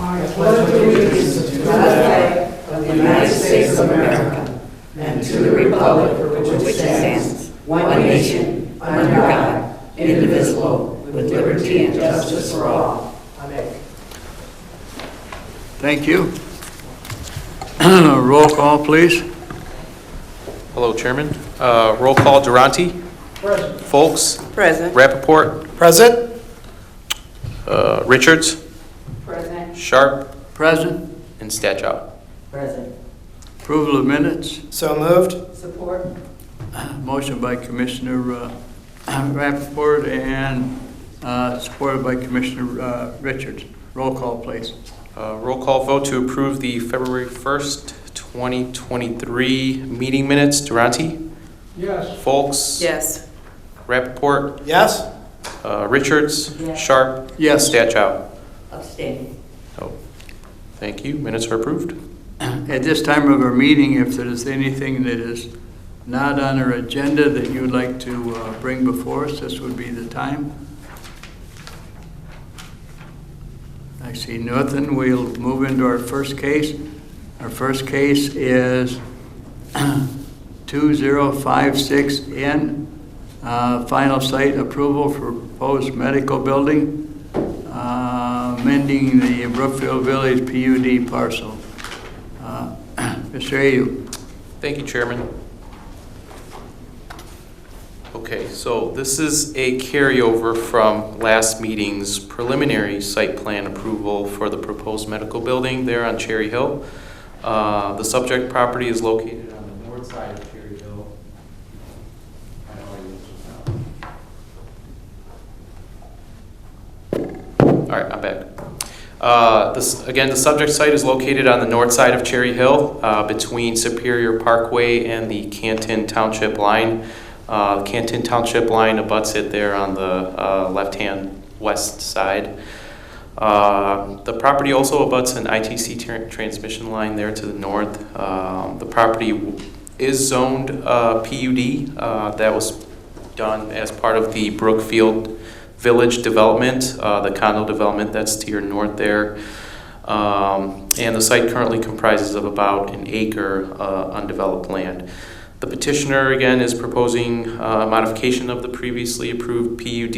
I pledge allegiance to the flag of the United States of America and to the republic for which it stands, one nation, under God, indivisible, with liberty and justice for all. Amen. Thank you. Roll call, please. Hello, Chairman. Roll call: Durante. Present. Folks. Present. Rappaport. Present. Richards. Present. Sharp. Present. And Stachow. Present. Approval of minutes. So moved. Support. Motion by Commissioner Rappaport and supported by Commissioner Richards. Roll call, please. Roll call vote to approve the February 1st, 2023 meeting minutes. Durante. Yes. Folks. Yes. Rappaport. Yes. Richards. Yes. Sharp. Yes. Stachow. Abstain. Oh, thank you. Minutes are approved. At this time of our meeting, if there is anything that is not on our agenda that you would like to bring before us, this would be the time. I see nothing. We'll move into our first case. Our first case is 2056N, final site approval for proposed medical building, amending the Brookfield Village PUD parcel. Mr. Ayu. Thank you, Chairman. Okay, so this is a carryover from last meeting's preliminary site plan approval for the proposed medical building there on Cherry Hill. The subject property is located on the north side of Cherry Hill. All right, I'm back. The subject site is located on the north side of Cherry Hill, between Superior Parkway and the Canton Township line. Canton Township line abuts it there on the left-hand west side. The property also abuts an ITC transmission line there to the north. The property is zoned PUD. That was done as part of the Brookfield Village development, the condo development that's to your north there. And the site currently comprises of about an acre undeveloped land. The petitioner, again, is proposing a modification of the previously approved PUD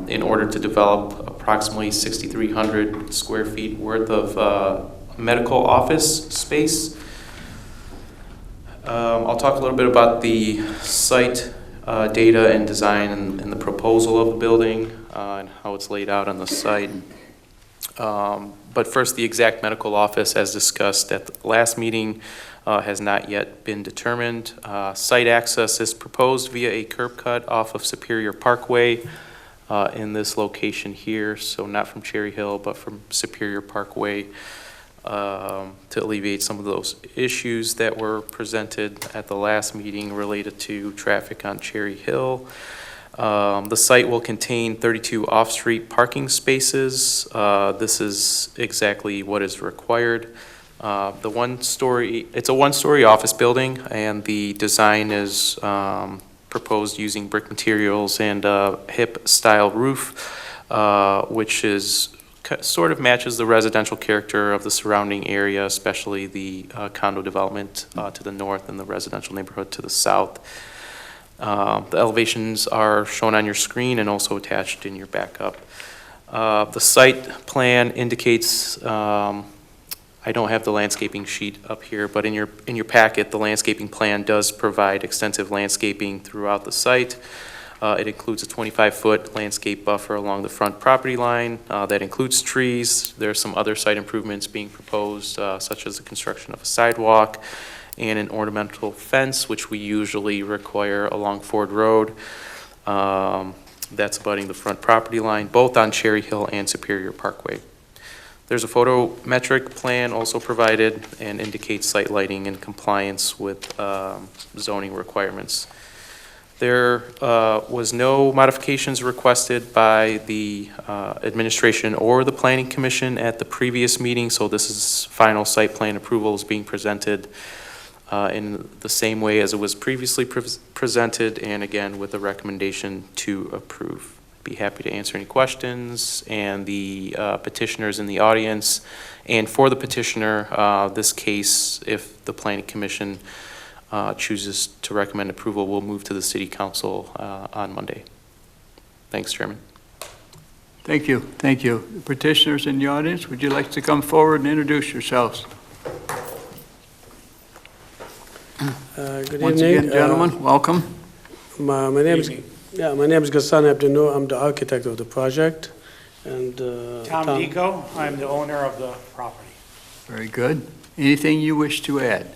in order to develop approximately 6,300 square feet worth of medical office space. I'll talk a little bit about the site data and design and the proposal of the building and how it's laid out on the site. But first, the exact medical office, as discussed at the last meeting, has not yet been determined. Site access is proposed via a curb cut off of Superior Parkway in this location here, so not from Cherry Hill, but from Superior Parkway, to alleviate some of those issues that were presented at the last meeting related to traffic on Cherry Hill. The site will contain 32 off-street parking spaces. This is exactly what is required. It's a one-story office building, and the design is proposed using brick materials and a hip-style roof, which is sort of matches the residential character of the surrounding area, especially the condo development to the north and the residential neighborhood to the south. The elevations are shown on your screen and also attached in your backup. The site plan indicates, I don't have the landscaping sheet up here, but in your packet, the landscaping plan does provide extensive landscaping throughout the site. It includes a 25-foot landscape buffer along the front property line. That includes trees. There are some other site improvements being proposed, such as the construction of a sidewalk and an ornamental fence, which we usually require along Ford Road. That's abutting the front property line, both on Cherry Hill and Superior Parkway. There's a photometric plan also provided and indicates site lighting in compliance with zoning requirements. There was no modifications requested by the administration or the Planning Commission at the previous meeting, so this is final site plan approval is being presented in the same way as it was previously presented, and again with a recommendation to approve. I'd be happy to answer any questions, and the petitioners in the audience. And for the petitioner, this case, if the Planning Commission chooses to recommend approval, will move to the City Council on Monday. Thanks, Chairman. Thank you. Thank you. Petitioners in the audience, would you like to come forward and introduce yourselves? Good Once evening. again, gentlemen, welcome. My name is Ghassan Abdinu. I'm the architect of the project. And Tom Deco, I'm the owner of the property. Very good. Anything you wish to add?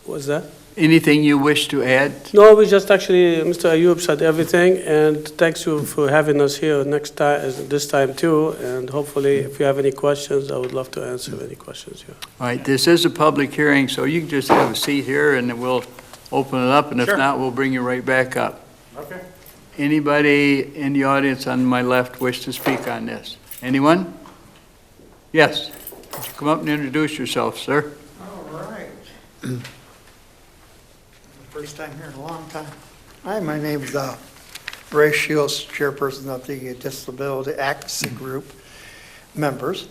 What's that? Anything you wish to add? No, we just actually, Mr. Ayub said everything, and thanks you for having us here next time, this time too. And hopefully, if you have any questions, I would love to answer any questions here. All right, this is a public hearing, so you can just have a seat here and then we'll open it up, and if Sure. not, we'll bring you right back up. Okay. Anybody in the audience on my left wish to speak on this? Anyone? Yes. Would you come up and introduce yourself, sir? All right. First time here in a long time. Hi, my name is Ray Shields, chairperson of the Disability Advocacy Group members.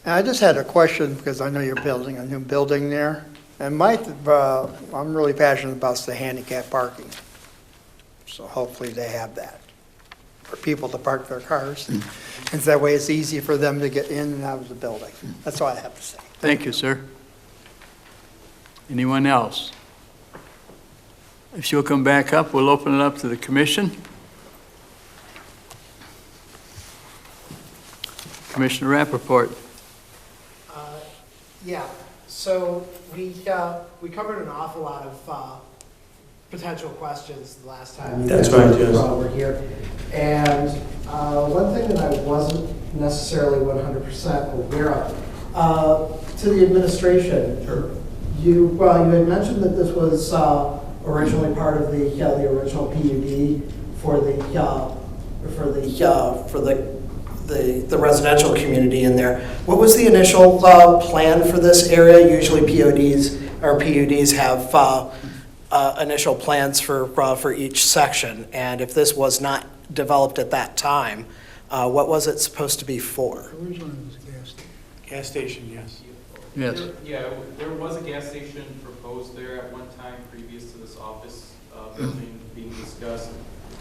And I just had a question because I know you're building a new building there. And I'm really passionate about the handicap parking. So hopefully they have that for people to park their cars. And that way it's easy for them to get in and out of the building. That's all I have to say. Thank you, sir. Anyone else? If you'll come back up, we'll open it up to the commission. Commissioner Rappaport. Yeah, so we covered an awful lot of potential questions the last time. That's right, yes. We're here. And one thing that I wasn't necessarily 100% aware of, to the administration, you had mentioned that this was originally part of the original PUD for the residential community in there. What was the initial plan for this area? Usually PUDs have initial plans for each section, and if this was not developed at that time, what was it supposed to be for? Gas station, yes. Yes. Yeah, there was a gas station proposed there at one time previous to this office building being discussed.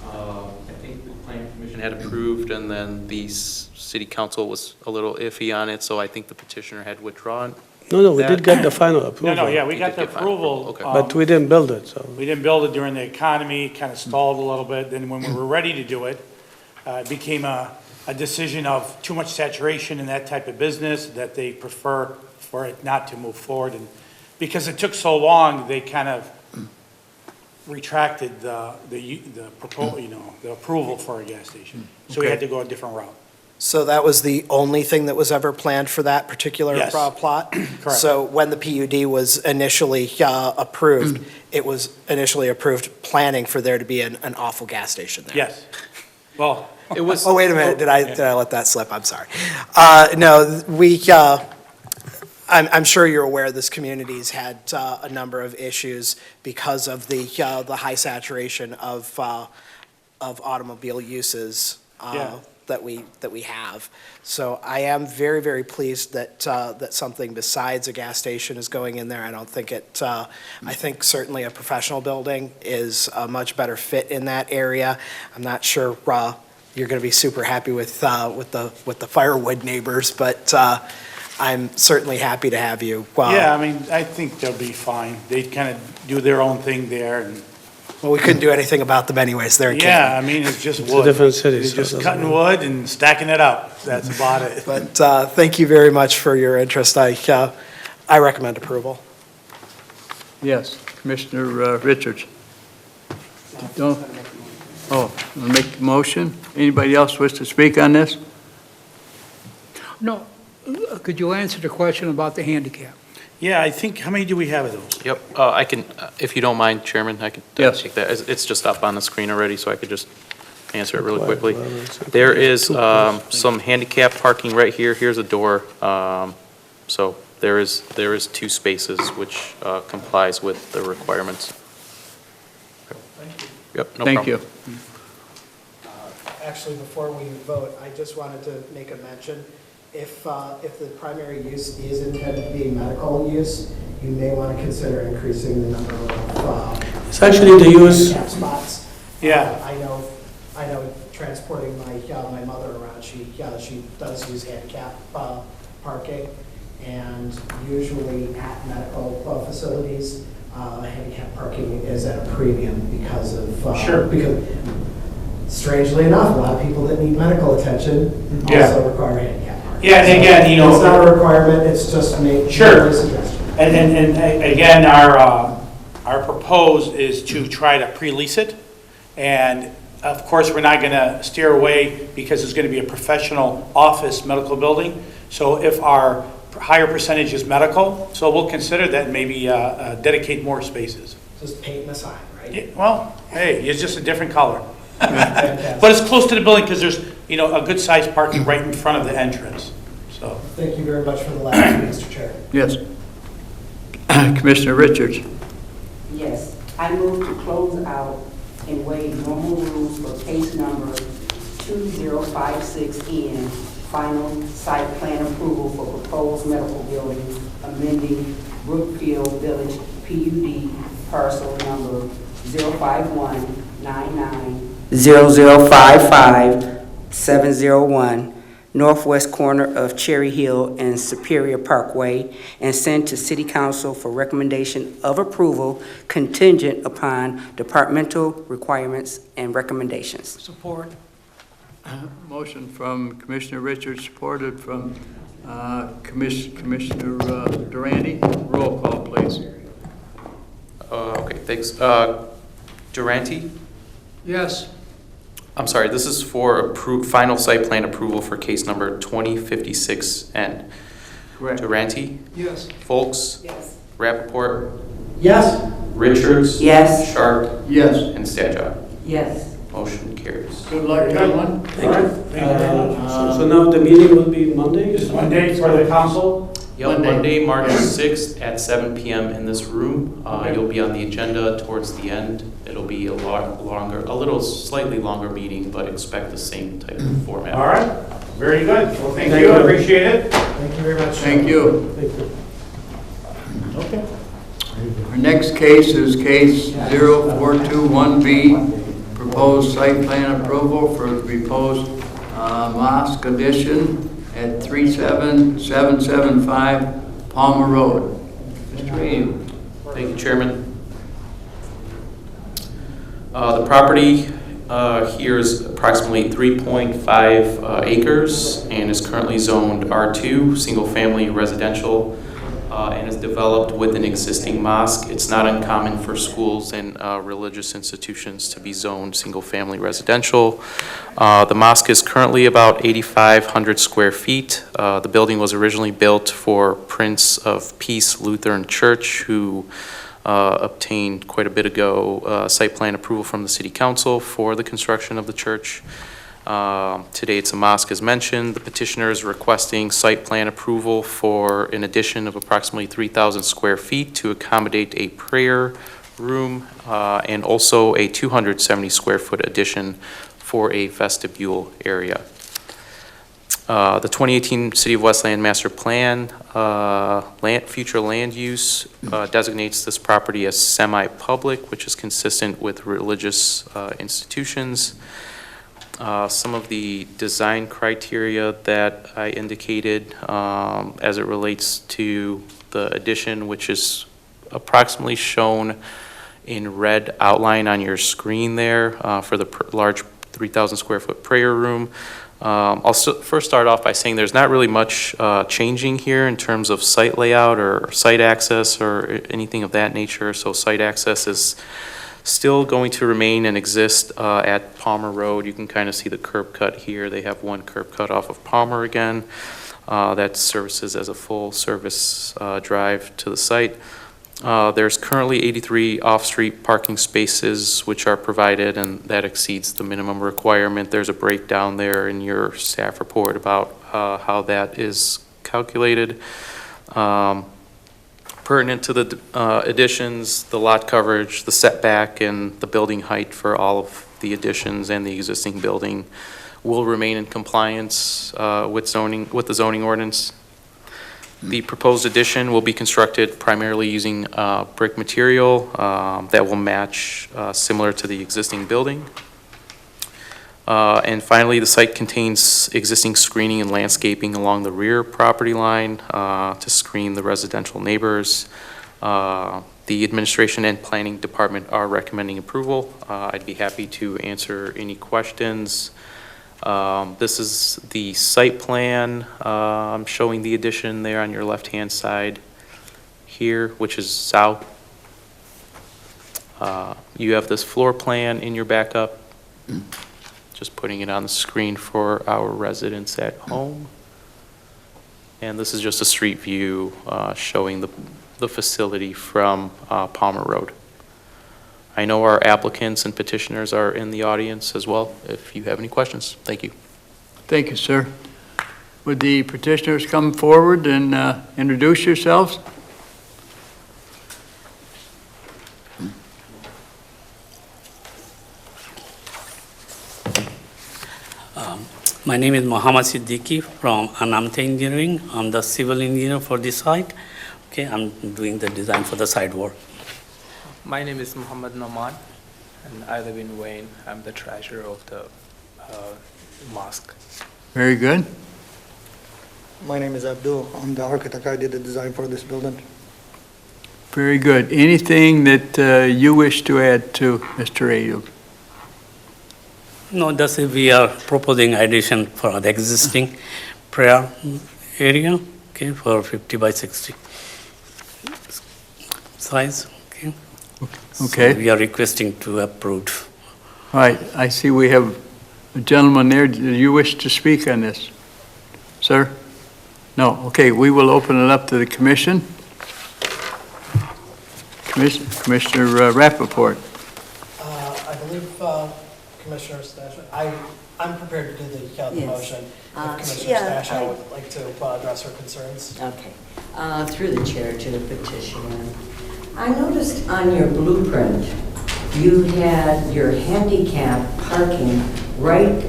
I think the Planning Commission had approved, and then the City Council was a little iffy on it, so I think the petitioner had withdrawn. No, we did get the final approval. No, yeah, we You got did the get final approval. approval, But we didn't build it, so. We didn't build it during the economy, kind of stalled a little bit. Then when we were ready to do it, it became a decision of too much saturation in that type of business that they prefer for it not to move forward. And because it took so long, they kind of retracted the approval for a gas station. So we had to go a different route. So that was the only thing that was ever planned for that particular Yes. plot? Correct. So when the PUD was initially approved, it was initially approved planning for there to be an awful gas station there? Yes. Well, It was. Oh, wait a minute, did I let that slip? I'm sorry. No, I'm sure you're aware this community's had a number of issues because of the high saturation of automobile uses that we have. So I am very, very pleased that something besides a gas station is going in there. I don't think I think certainly a professional building is a much better fit in that area. I'm not sure you're going to be super happy with the firewood neighbors, but I'm certainly happy to have you. yeah, I mean, I think they'll be fine. They kind of do their own thing there. And Well, we couldn't do anything about them anyways. They're in Canton. yeah, I mean, it's just It's wood. a different city, It's so it just doesn't cutting matter. wood and stacking it up. That's about it. But thank you very much for your interest. I recommend approval. Yes, Commissioner Richards. Don't, oh, wanna make a motion? Anybody else wish to speak on this? No, could you answer the question about the handicap? Yeah, I think, how many do we have of those? Yep, I can, if you don't mind, Chairman, I can Yes. take that. It's just up on the screen already, so I could just answer it really quickly. There is some handicap parking right here. Here's a door. So there is 2 spaces, which complies with the requirements. Yep, no problem. Thank you. Actually, before we vote, I just wanted to make a mention. If the primary use is intended to be medical use, you may want to consider increasing the number of It's actually the use, handicap spots. Yeah. I know transporting my mother around, she does use handicap parking, and usually at medical facilities, handicap parking is at a premium because of Sure. because strangely enough, a lot of people that need medical attention Yeah. also require handicap parking. Yeah, and again, you know. It's not a requirement, it's just Sure. a suggestion. And again, our proposed is to try to pre-lease it. And of course, we're not going to steer away because it's going to be a professional office medical building. So if our higher percentage is medical, so we'll consider that and maybe dedicate more spaces. Just painting the sign, right? Yeah, well, hey, it's just a different color. Fantastic. But it's close to the building because there's, you know, a good sized parking right in front of the entrance. So, Thank you very much for the last, Mr. Chair. Yes. Commissioner Richards. Yes, I move to close out and waive normal rules for case number 2056N, final site plan approval for proposed medical building, amending Brookfield Village PUD parcel number 05199 0055 701, northwest corner of Cherry Hill and Superior Parkway, and send to City Council for recommendation of approval contingent upon departmental requirements and recommendations. Support. Motion from Commissioner Richards, supported from Commissioner Durante. Roll call, please. Okay, thanks. Durante? Yes. I'm sorry, this is for final site plan approval for case number 2056N. Correct. Durante? Yes. Folks? Yes. Rappaport? Yes. Richards? Yes. Sharp? Yes. And Stanjot? Yes. Motion carries. Good luck, gentlemen. thank you. So now the meeting will be Monday? just one day for the council. Yep, Monday, March 6th at 7 p.m. in this room. You'll be on the agenda towards the end. It'll be a slightly longer meeting, but expect the same type of format. All right, very good. Well, thank you, I appreciate it. Thank you very much. Thank you. Thank you. Okay. Our next case is case 0421B, proposed site plan approval for the proposed mosque addition at 37775 Palmer Road. Mr. Reed. Thank you, Chairman. The property here is approximately 3.5 acres and is currently zoned R2, single-family residential, and is developed with an existing mosque. It's not uncommon for schools and religious institutions to be zoned single-family residential. The mosque is currently about 8,500 square feet. The building was originally built for Prince of Peace Lutheran Church, who obtained quite a bit ago site plan approval from the City Council for the construction of the church. Today it's a mosque, as mentioned. The petitioner is requesting site plan approval for an addition of approximately 3,000 square feet to accommodate a prayer room and also a 270 square foot addition for a vestibule area. The 2018 City of Westland Master Plan future land use designates this property as semi-public, which is consistent with religious institutions. Some of the design criteria that I indicated as it relates to the addition, which is approximately shown in red outline on your screen there for the large 3,000 square foot prayer room. I'll first start off by saying there's not really much changing here in terms of site layout or site access or anything of that nature. So site access is still going to remain and exist at Palmer Road. You can kind of see the curb cut here. They have one curb cut off of Palmer again that services as a full service drive to the site. There's currently 83 off-street parking spaces which are provided, and that exceeds the minimum requirement. There's a breakdown there in your staff report about how that is calculated. Pertinent to the additions, the lot coverage, the setback, and the building height for all of the additions and the existing building will remain in compliance with the zoning ordinance. The proposed addition will be constructed primarily using brick material that will match similar to the existing building. And finally, the site contains existing screening and landscaping along the rear property line to screen the residential neighbors. The administration and planning department are recommending approval. I'd be happy to answer any questions. This is the site plan. I'm showing the addition there on your left-hand side here, which is south. You have this floor plan in your backup. Just putting it on the screen for our residents at home. And this is just a street view showing the facility from Palmer Road. I know our applicants and petitioners are in the audience as well, if you have any questions. Thank you. Thank you, sir. Would the petitioners come forward and introduce yourselves? My name is Mohammad Siddiqui from Anamte Engineering. I'm the civil engineer for this site. Okay, I'm doing the design for the site work. My name is Muhammad Noman, and I live in Wayne. I'm the treasurer of the mosque. Very good. My name is Abdul. I'm the architect. I did the design for this building. Very good. Anything that you wish to add to Mr. Ayub? No, that's it. We are proposing addition for the existing prayer area, okay, for 50 by 60 size, okay. Okay. So we are requesting to approve. All right, I see we have a gentleman there. Do you wish to speak on this? Sir? No, okay, we will open it up to the commission. Commissioner Rappaport. I believe Commissioner Stash, I'm prepared to do the Yes. motion. If Commissioner yeah, Stash would like to address her concerns. Okay. Through the chair to the petitioner. I noticed on your blueprint, you had your handicap parking right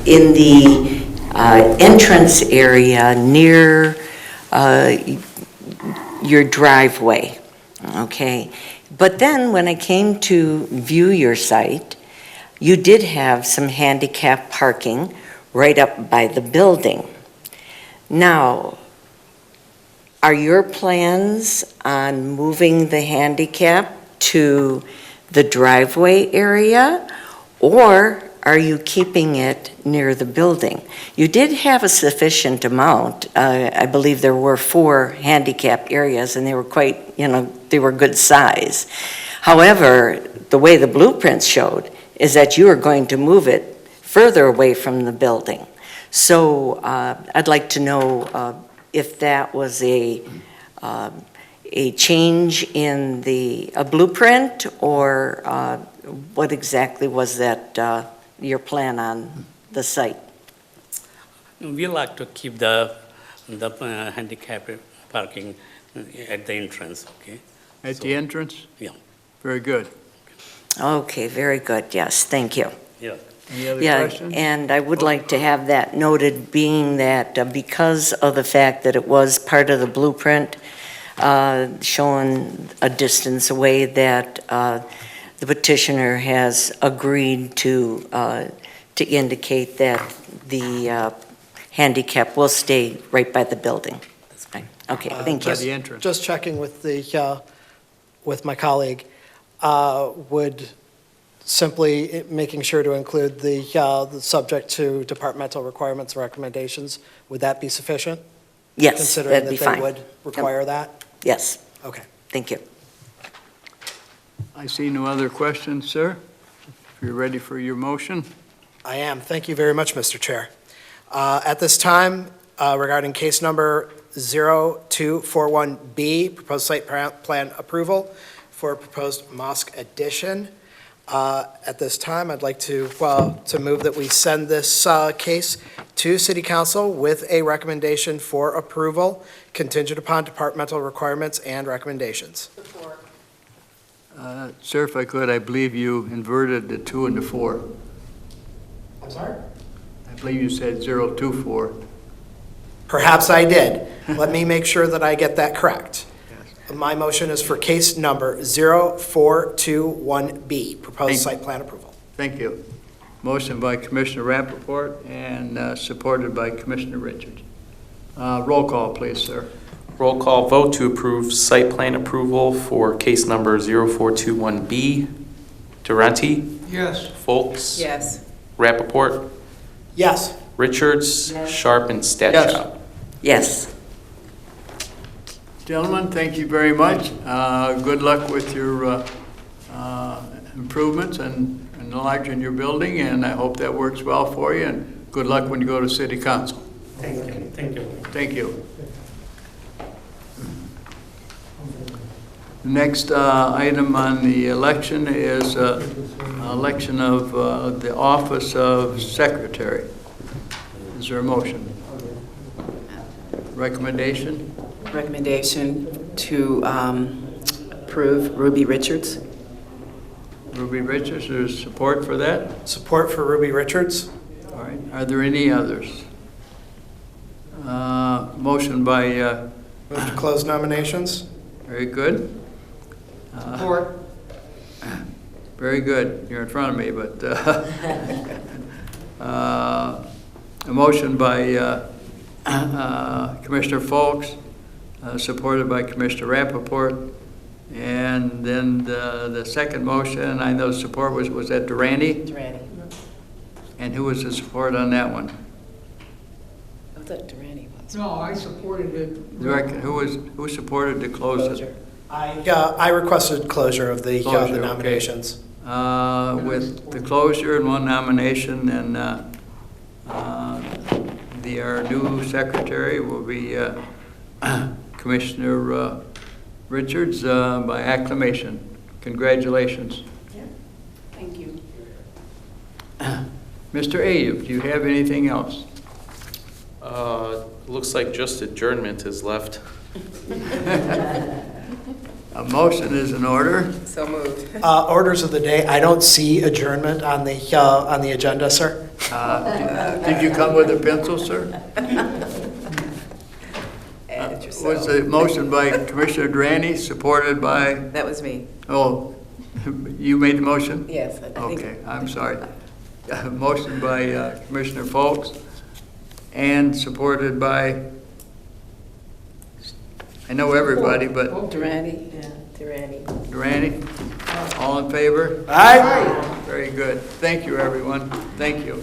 in the entrance area near your driveway, okay? But then when I came to view your site, you did have some handicap parking right up by the building. Now, are your plans on moving the handicap to the driveway area, or are you keeping it near the building? You did have a sufficient amount. I believe there were 4 handicap areas, and they were quite, they were good size. However, the way the blueprints showed is that you are going to move it further away from the building. So I'd like to know if that was a change in the blueprint, or what exactly was that your plan on the site? We like to keep the handicap parking at the entrance, okay? At the entrance? Yeah. Very good. Okay, very good. Yes, thank you. Yeah. Any other Yeah, questions? and I would like to have that noted, being that because of the fact that it was part of the blueprint, showing a distance away, that the petitioner has agreed to indicate that the handicap will stay right by the building. That's fine. Okay, thank you. By the entrance. Just checking with with my colleague, would simply making sure to include the subject to departmental requirements and recommendations, would that be sufficient? Yes, Considering that'd be that fine. they would require that? Yes, Okay. thank you. I see no other questions, sir. If you're ready for your motion. I am. Thank you very much, Mr. Chair. At this time, regarding case number 0241B, proposed site plan approval for a proposed mosque addition. At this time, I'd like to move that we send this case to City Council with a recommendation for approval, contingent upon departmental requirements and recommendations. Sir, if I could, I believe you inverted the 2 and the 4. I'm sorry? I believe you said 024. Perhaps I did. Let me make sure that I get that correct. My motion is for case number 0421B, proposed site plan approval. Thank you. Motion by Commissioner Rappaport and supported by Commissioner Richards. Roll call, please, sir. Roll call vote to approve site plan approval for case number 0421B. Durante? Yes. Foltz? Yes. Rappaport? Yes. Richards? Sharp and Statchow? Yes. Gentlemen, thank you very much. Good luck with your improvements and enlarging your building, and I hope that works well for you, and good luck when you go to City Council. Thank you. Thank you. Thank you. The next item on the election is election of the office of Secretary. Is there a motion? Recommendation? Recommendation to approve Ruby Richards. Ruby Richards, there's support for that? Support for Ruby Richards. All right. Are there any others? Motion by... Move to close nominations. Very good. Support. Very good. You're in front of me, but a motion by Commissioner Folks, supported by Commissioner Rappaport, and then the second motion, I know support was that Durante? Durante. And who was the support on that one? I thought Durante was. No, I supported it. Who supported the close it? I requested closure of the Closure, nominations. With the closure and one nomination, then our new secretary will be Commissioner Richards by acclamation. Congratulations. Yeah. Thank you. Mr. Ayub, do you have anything else? Looks like just adjournment is left. A motion is in order. So moved. Orders of the day. I don't see adjournment on the agenda, sir. Did you come with a pencil, sir? Add it yourself. Was the motion by Commissioner Durante supported by, That was me. oh, you made the motion? Yes. I think. Okay, I'm sorry. Motion by Commissioner Folks and supported by, I know everybody, but Durante. Yeah. Durante. Durante. All in favor? Aye. Very good. Thank you, everyone. Thank you.